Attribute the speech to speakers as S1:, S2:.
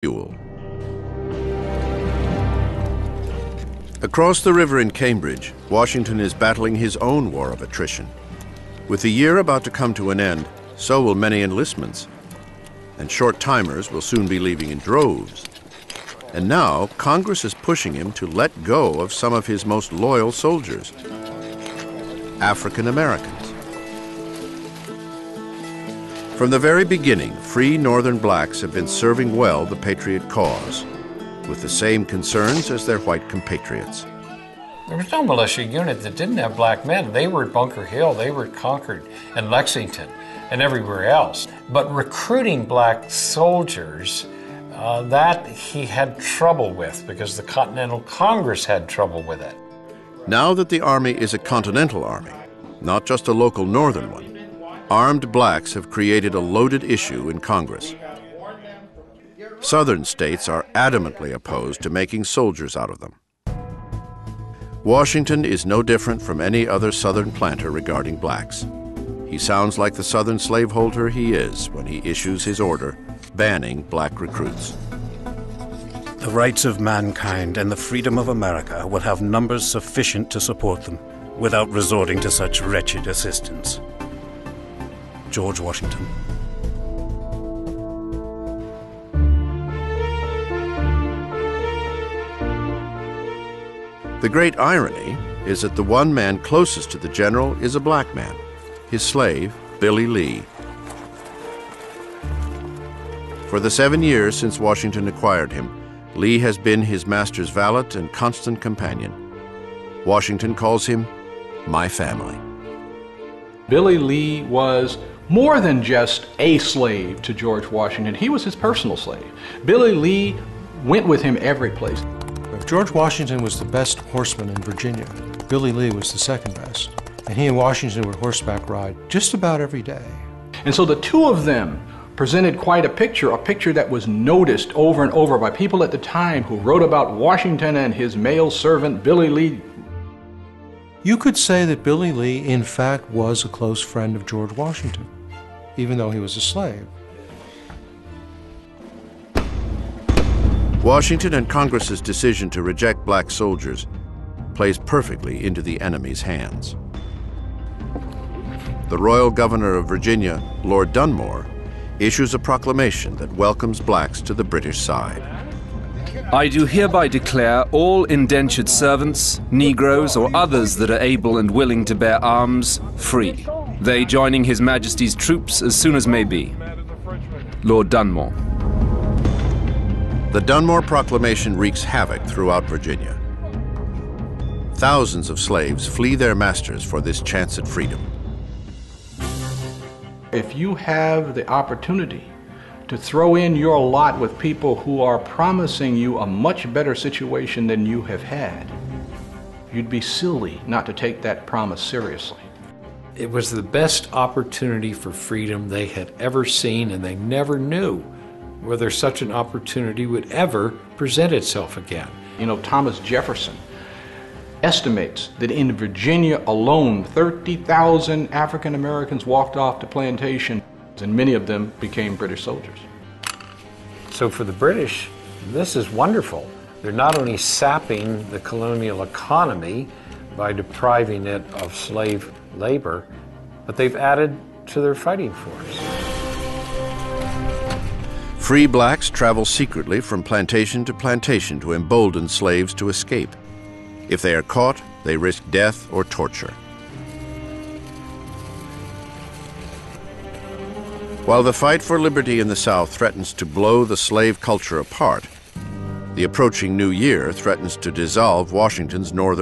S1: fuel. Across the river in Cambridge, Washington is battling his own war of attrition. With the year about to come to an end, so will many enlistments. And short-timers will soon be leaving in droves. And now, Congress is pushing him to let go of some of his most loyal soldiers, African Americans. From the very beginning, free Northern blacks have been serving well the Patriot cause, with the same concerns as their white compatriots.
S2: There was no militia unit that didn't have black men. They were at Bunker Hill, they were at Concord and Lexington and everywhere else. But recruiting black soldiers, that he had trouble with because the Continental Congress had trouble with it.
S1: Now that the Army is a continental army, not just a local Northern one, armed blacks have created a loaded issue in Congress. Southern states are adamantly opposed to making soldiers out of them. Washington is no different from any other Southern planter regarding blacks. He sounds like the Southern slaveholder he is when he issues his order banning black recruits.
S3: The rights of mankind and the freedom of America will have numbers sufficient to support them without resorting to such wretched assistance. George Washington.
S1: The great irony is that the one man closest to the general is a black man, his slave, Billy Lee. For the 7 years since Washington acquired him, Lee has been his master's valet and constant companion. Washington calls him my family.
S4: Billy Lee was more than just a slave to George Washington. He was his personal slave. Billy Lee went with him every place.
S5: If George Washington was the best horseman in Virginia, Billy Lee was the second best. And he and Washington would horseback ride just about every day.
S4: And so the two of them presented quite a picture that was noticed over and over by people at the time who wrote about Washington and his male servant, Billy Lee.
S5: You could say that Billy Lee, in fact, was a close friend of George Washington, even though he was a slave.
S1: Washington and Congress's decision to reject black soldiers plays perfectly into the enemy's hands. The royal governor of Virginia, Lord Dunmore, issues a proclamation that welcomes blacks to the British side.
S6: I do hereby declare all indentured servants, Negroes, or others that are able and willing to bear arms, free, they joining His Majesty's troops as soon as may be. Lord Dunmore.
S1: The Dunmore Proclamation wreaks havoc throughout Virginia. Thousands of slaves flee their masters for this chance at freedom.
S4: If you have the opportunity to throw in your lot with people who are promising you a much better situation than you have had, you'd be silly not to take that promise seriously.
S2: It was the best opportunity for freedom they had ever seen, and they never knew whether such an opportunity would ever present itself again.
S4: You know, Thomas Jefferson estimates that in Virginia alone, 30,000 African Americans walked off to plantations, and many of them became British soldiers.
S2: So for the British, this is wonderful. They're not only sapping the colonial economy by depriving it of slave labor, but they've added to their fighting force.
S1: Free blacks travel secretly from plantation to embolden slaves to escape. If they are caught, they risk death or torture. While the fight for liberty in the South threatens to blow the slave culture apart, the approaching new year threatens to dissolve Washington's northern